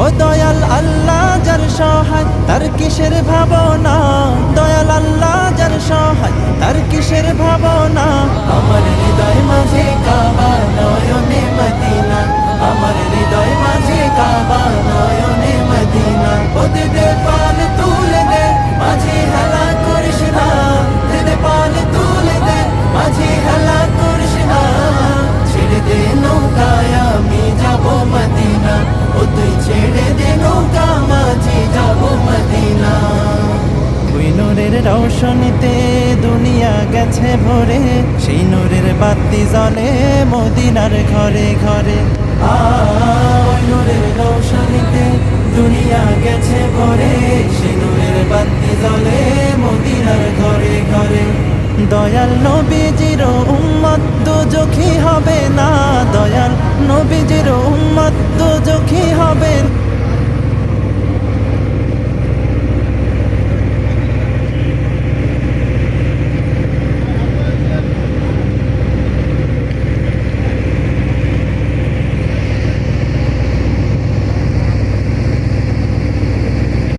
ও দয়াল আল্লাহ যার সহায় তার কিসের ভাবনা, দয়াল আল্লাহ যার সহায় তার কিসের ভাবনা। আমার হৃদয় মাঝে কাবা নয়নে মদিনা, আমার হৃদয় মাঝে কাবা নয়নে মদিনা। ও দে পাল তুলে দে মাঝে হেলা করিস না, দে পাল তুলে দে মাঝে হেলা করিস না। ছেড়ে দে নৌকায় আমি যাব মদিনা, ও তুই ছেড়ে দে নৌকা মাঝে যাব মদিনা। ওই নূরের রৌশনীতে দুনিয়া গেছে ভরে, সেই নূরের বাতি জ্বলে মদিনার ঘরে ঘরে। ওই নূরের রৌশনীতে দুনিয়া গেছে ভরে, সেই নূরের বাতি জ্বলে মদিনার ঘরে ঘরে। দয়াল নবীজির উম্মত দোজখী হবে না, দয়াল নবীজির উম্মত দোজখী হবে